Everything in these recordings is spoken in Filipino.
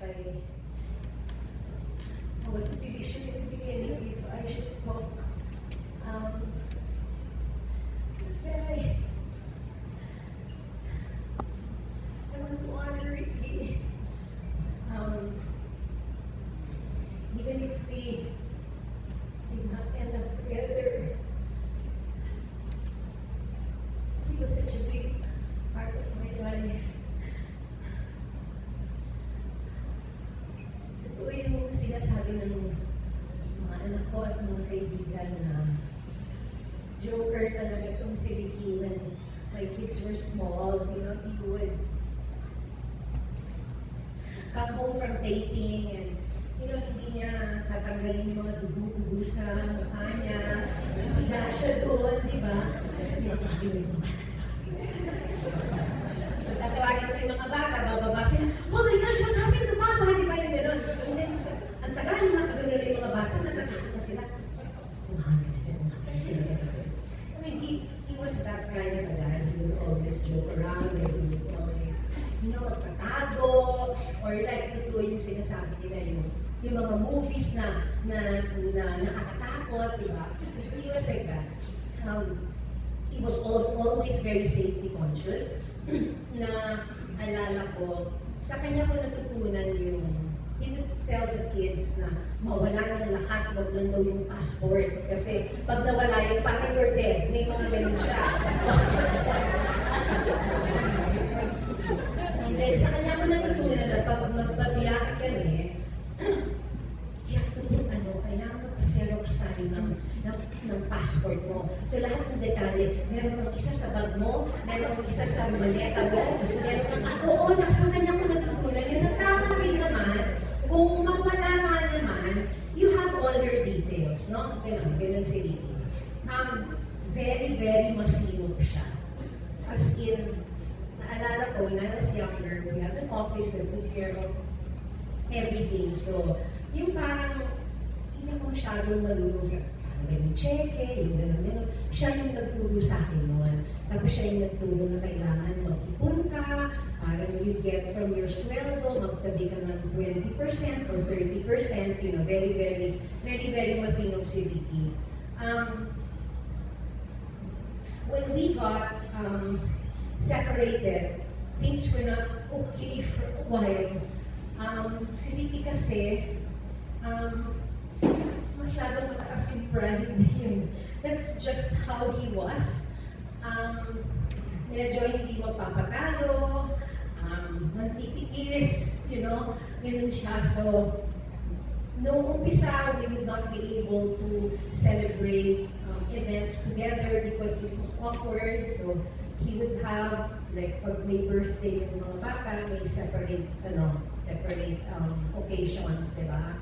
I wasn't really sure at the beginning if I should talk. But I want to honor Ricky. Even if we did not end up together, he was such a big part of my life. Totoo yung sinasabi ng mga anak ko at mga kaibigan na joker talaga itong si Ricky when my kids were small. You know, he would come home from taping and hindi niya tatanggalin yung mga dugo-dugo sa mukha niya. Higa siya doon, di ba? Tapos tinatawagin yung mga bata. So, tatawagin ko yung mga bata, bababa sila, oh my gosh, what happened to Mama? Di ba yung gano'n? And then, ang tagal yung nakagano'n yung mga bata, natatakot na sila. Umahaga na dyan, umahaga na sila. I mean, he was that kind of a dad. He would always joke around, and he would always, magpatago, or like, totoo yung sinasabi nila yung mga movies na nakakatakot, di ba? He was like that. He was always very safety conscious. Na alala ko, sa kanya ko natutunan he would tell the kids na mawala ng lahat, wag lang daw yung passport. Kasi pag nawala yun, parang you're dead. May mga ganun siya. And then, sa kanya ko natutunan na pag magbabiyahe kami, you have to put kailangan magpa-xerox tayo ng passport mo. So lahat ng detalye, meron kang isa sa bag mo, meron kang isa sa maleta mo, meron kang oo, sa kanya ko natutunan. Yung nagtatamay naman, kung mawala nga naman, you have all your details, no? Ganun si Ricky. Very, very masinop siya. As in, naalala ko, when I was younger, we had an office that took care of everything. So, yung parang, hindi ako masyadong malulong sa parang cheque, yung gano'n. Siya yung nagturo sa akin noon. Tapos siya yung nagturo na kailangan mag-ipon ka, parang you get from your sweldo, magtabi ka ng 20% or 30%, very, very, very, very masinop si Ricky. When we got separated, things were not okay for a while. Si Ricky kasi, masyadong mataas yung pride yun. That's just how he was. Medyo hindi magpapatalo, mantitikis, ganun siya. So, noong umpisa, we would not be able to celebrate events together because it was awkward. So, he would have, like, pag may birthday yung mga bata, may separate occasions, diba?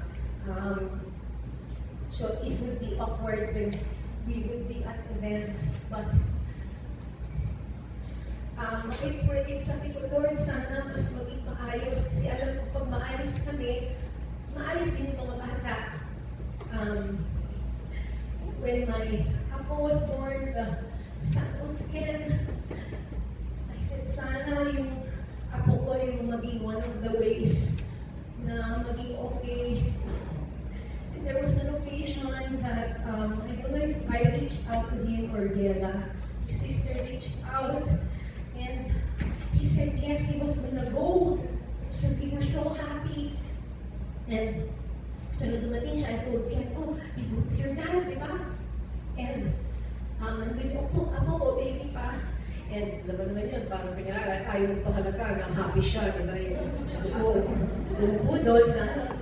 So it would be awkward when we would be at events, but I-pray, sabi ko, Lord, sana mas maging maayos, kasi alam ko pag maayos kami, maayos din yung mga bata. When my apo was born, the son of Ken, I said, sana yung apo ko yung maging one of the ways na maging okay. And there was an occasion that, I don't know if I reached out to him or Dela. His sister reached out and he said yes, he was gonna go. So we were so happy. And so nung dumating siya, I told Ken, oh, you go to your dad, di ba? And nandun ako, baby pa. And alam naman yun, parang kanyara, ayaw magpahalaga na happy siya, di ba? Umupo doon sa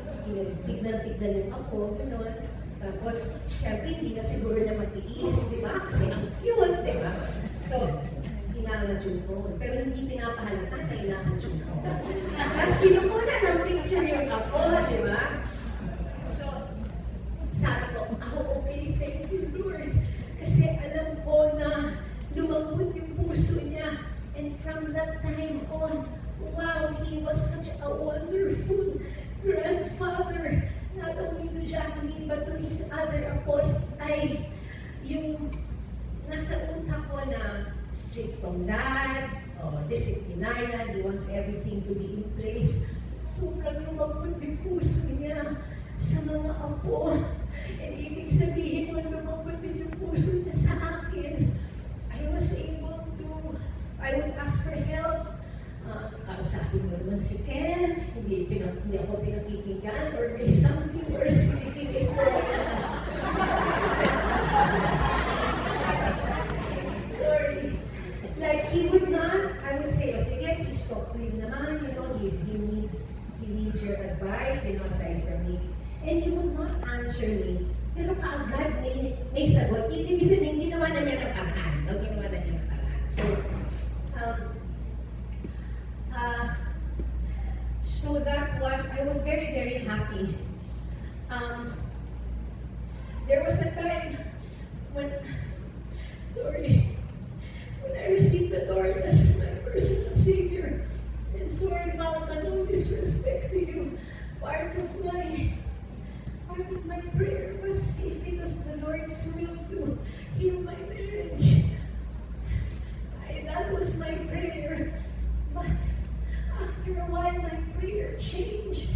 tignan yung ako, gano'n. Tapos, siyempre, hindi na siguro niya matiis, di ba? Kasi ang cute, di ba? So, kailangan yung phone. Pero hindi pinapahalata na kailangan yung phone. Tapos, kinukuha ng picture yung ako, di ba? So, sabi ko, ako, okay, thank you, Lord. Kasi alam ko na lumambot yung puso niya. And from that time on, wow, he was such a wonderful grandfather. Not only to Jacqueline, but to his other apostles. Ay, yung nasa utak ko na strict tong dad, disciplinarian, he wants everything to be in place. Sobrang lumambot mga apo. And ibig sabihin mo, lumabot din yung puso niya sa akin. I was able to, I would ask for help. Kausapin mo naman si Ken, hindi ako pinakikinggan, or may something, or sinikinig sa sorry. Like, he would not, I would say, oh, sige, please talk to him naman, you know, he needs your advice, you know, aside from me. And he would not answer me. Pero kaagad may sagot. Ibig sabihin, ginawa na niya ng paraan. No? Ginawa na niya ng paraan. So that was, I was very, very happy. There was a time when, when I received the Lord as my personal Savior. And sorry, Malka, no disrespect to you. Part of my prayer was if it was the Lord's will to heal my marriage. That was my prayer. But after a while, my prayer changed.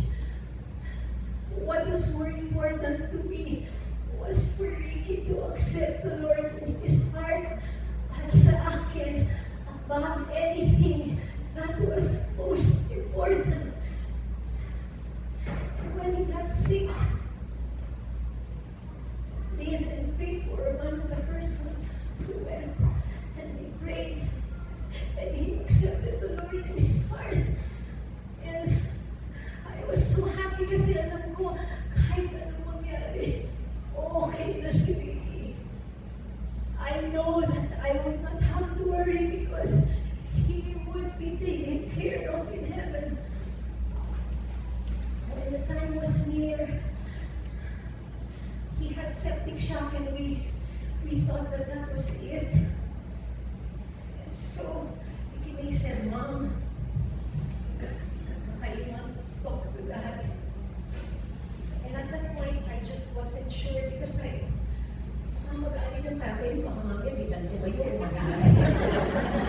What was more important to me was for Ricky to accept the Lord in his heart para sa akin above anything. That was most important. When he got sick, and people were one of the first ones who went and they prayed and he accepted the Lord in his heart. And I was so happy kasi alam ko kahit anong mangyari, okay na si Ricky. I know that I would not have to worry because he would be taken care of in heaven. When the time was near, he had septic shock and we thought that was it. And so, Ricky said, Mom, I want to talk to Dad. And at that point, I just wasn't sure because mag-aalit yung tatay, baka mamaya bilang tumayo, mag-aalit.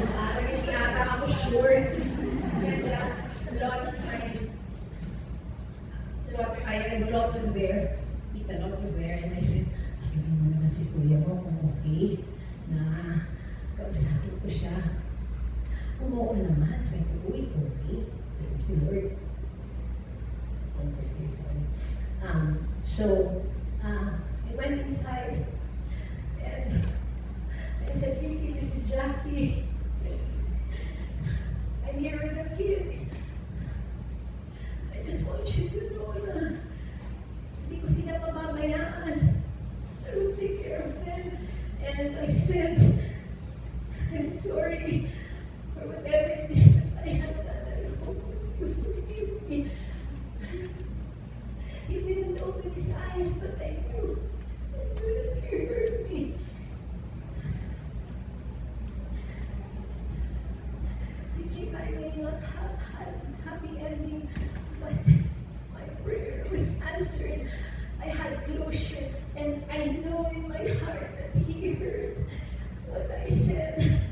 Parang hindi ata ako sure. And Lot was there. Lot was there, and I said, ayun mo naman si kuya mo kung okay na kausapin ko siya. Oo naman. Sabi ko, uy, okay. Thank you, Lord. I went inside and I said, Ricky, this is Jackie. I'm here with the kids. I just want you to know na hindi ko sila pamamayaan. I will take care of them. And I said, I'm sorry for whatever it is that I have done. I hope you forgive me. He didn't open his eyes, but I knew that he heard me. Ricky, I may not have had a happy ending, but my prayer was answered. I had closure, and I know in my heart that he heard what I said.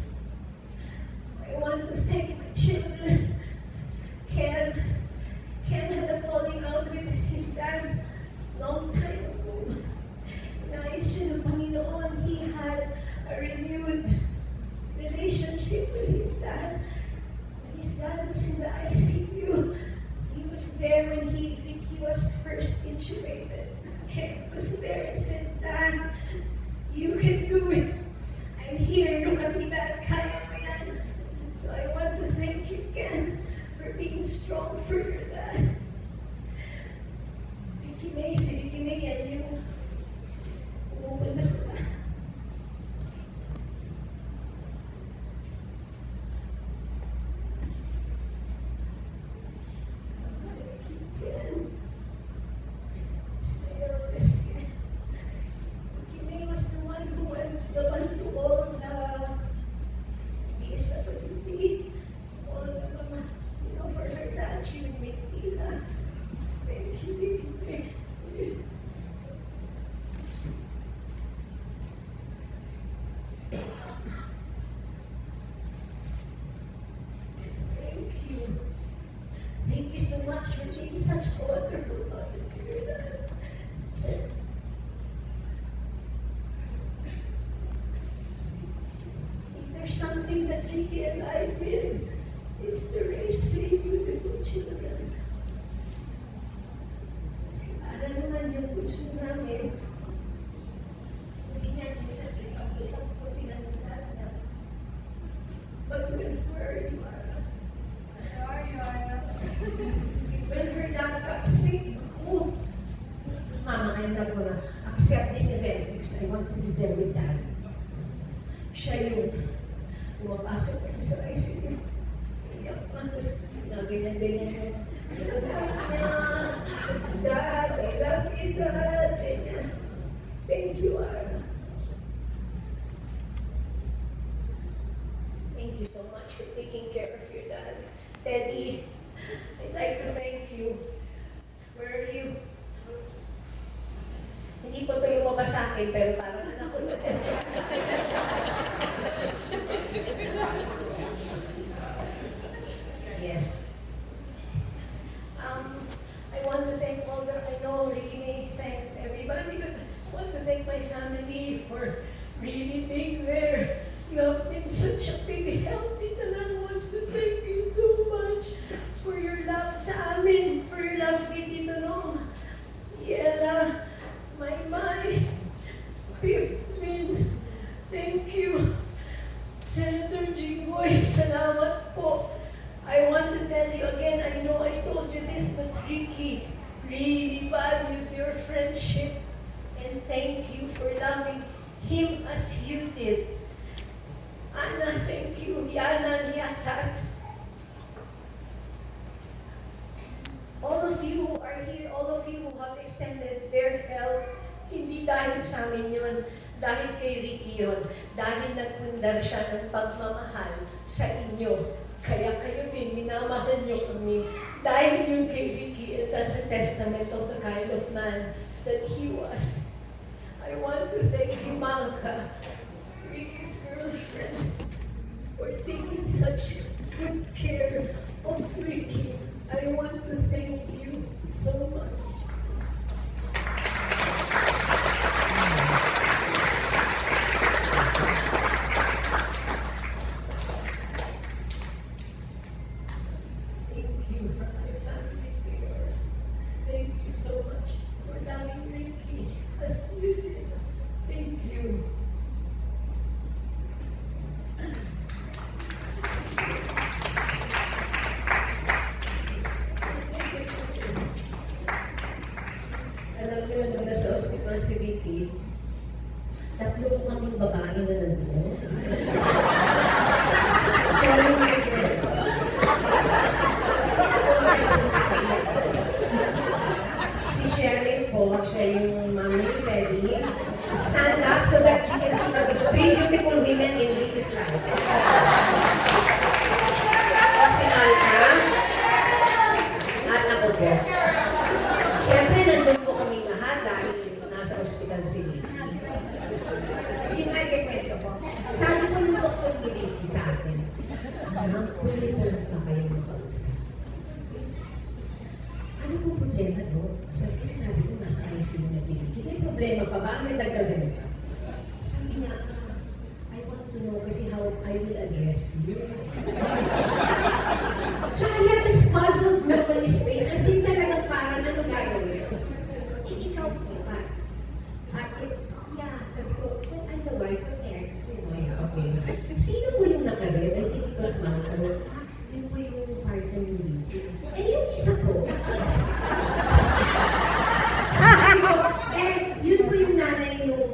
I want to thank my children. Ken had a falling out with his dad long time ago. Nais siya ng Panginoon. He had a renewed relationship with his dad. His dad was in the ICU. He was there when he was first intubated. Ken was there and said, Dad, you can do it. I'm here. Look at me, Dad. Kaya mo yan. So I want to thank you, Ken, for being strong for your dad. Ricky May, yan yung umuwi na sila. Thank you so much for being such a wonderful mother to your dad. If there's something that Ricky and I did, it's to raise three beautiful children. Para naman yung gusto namin, hindi niya minsan ipag-ilang ko sila ng dada. But when her, when her dad got sick, oh, Mama, I'm not gonna accept this event because I want to be there with Dad. Siya yung pumapasok ko sa ICU. Iyak pa, tapos ganyan-ganyan yun. Dad, I love you, Dad. Thank you, Ara. Thank you so much for taking care of your dad. Teddy, I'd like to thank you. Where are you? Hindi po ito lumabas sa akin, pero parang anak ko na. Yes. I want to thank all the, I know Ricky thank everybody, but I want to thank my family for really being there. You have been such a big help. Tita Lan wants to thank you so much for your love sa amin, for your love kay Tito Nong. Yela, my, Piplin, thank you. Senator Jinggoy, salamat po. I want to tell you again, I know I told you this, but Ricky really valued your friendship. And thank you for loving him as you did. Anna, thank you. Yana, Niatat. All of you who are here, all of you who have extended their help, hindi dahil sa amin yun, dahil kay Ricky yun, dahil nagpundar siya ng pagmamahal sa inyo. Kaya kayo din, minamahal niyo kami. Dahil yun kay Ricky, and that's a testament of the kind of man that he was. I want to thank you, Malka, Ricky's girlfriend, for taking such good care of Ricky. I want to thank you so much. Thank you from my family to yours. Thank you so much for loving Ricky as you did. Thank you. Alam niyo, nung nasa ospital si Ricky, tatlo po kaming babae na nandoon. Siya yung si Sheryl po, siya yung mami ni Teddy. Stand up so that you can see the three beautiful women in Ricky's life. Si Malka, at ako po. Siyempre, nandun po kami lahat dahil nasa ospital si Ricky. Yung nga kwento po. Sabi ko ng doktor ni Ricky sa akin, ang pwede na lang pa kayo makausap. Ano po problema doon? Kasi sabi ko, nasa ICU na si Ricky. May problema pa ba? May dagdagan pa? Sabi niya, I want to know kasi how I will address you. So I had this puzzled look on his face kasi talagang parang ano gagawin. Ikaw po ba? Yeah, sabi ko, well, I'm the wife of Eric. So, yeah, okay. Sino po yung nakaread? I think it was Malcolm. Yun po yung partner ni Ricky. Eh, yung isa po. Sabi ko, yun po yung nanay nung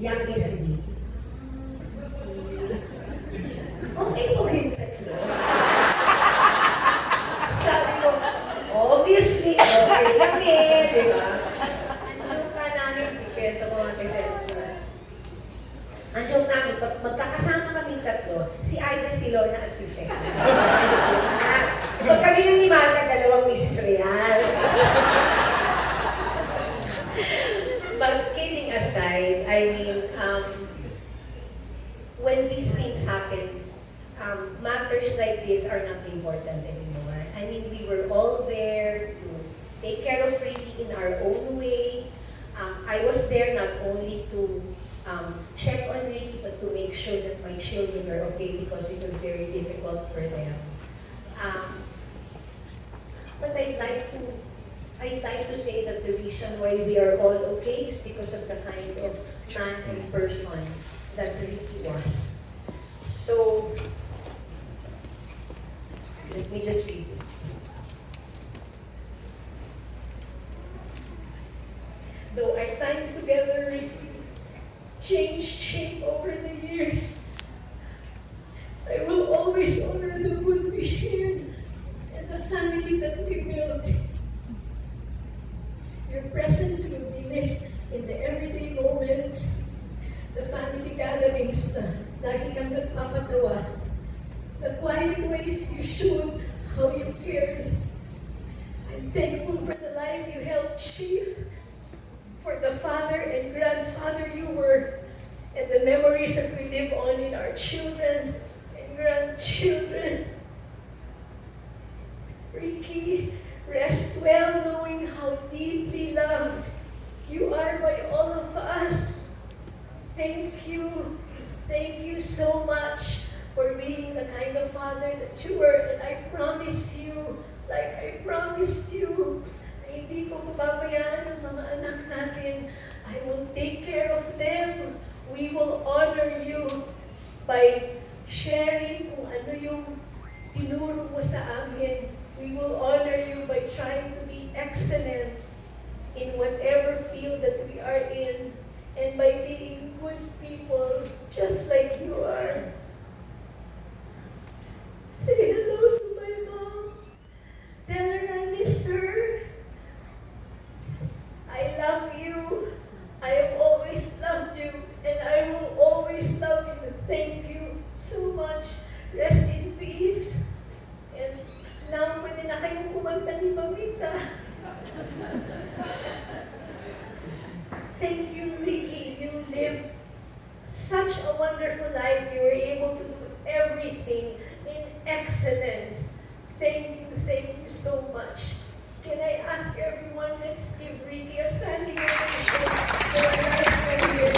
youngest ni Ricky. Okay po yung tatlo. Sabi ko, obviously, okay kami, di ba? Ang joke nga namin, ipento ko nga kay Senator. Ang joke namin, pag magkakasama kaming tatlo, si Aida, si Lorna, at si Fek. Pag kami yung ni Malka, dalawang Mrs. Real. But kidding aside, I mean, when these things happen, matters like this are not important anymore. I mean, we were all there to take care of Ricky in our own I was there not only to check on Ricky, but to make sure that my children are okay because it was very difficult for them. Um, but I'd like to say that the reason why we are all okay is because of the kind of man and person that Ricky was. So, let me just read it. Though our time together, Ricky changed shape over the years, I will always honor the good we shared and the family that we built. Your presence will be missed in the everyday moments, the family gatherings na lagi kang nagpapatawa, the quiet ways you showed how you cared. I'm thankful for the life you helped shape, for the father and grandfather you were, and the memories that we live on in our children and grandchildren. Ricky, rest well knowing how deeply loved you are by all of us. Thank you. Thank you so much for being the kind of father that you were. And I promise you, like I promised you, na hindi ko pababayaan ang mga anak natin. I will take care of them. We will honor you by sharing kung ano yung tinuro mo sa amin. We will honor you by trying to be excellent in whatever field that we are in, and by being good people, just like you are. Say hello to my mom. Tell her I miss her. I love you. I have always loved you, and I will always love you. Thank you so much. Rest in peace. And now, pwede na kayong kumanta ni Mamita. Thank you, Ricky. You lived such a wonderful life. You were able to do everything in excellence. Thank you so much. Can I ask everyone, let's give Ricky a standing ovation for a life career.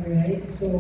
Alright, so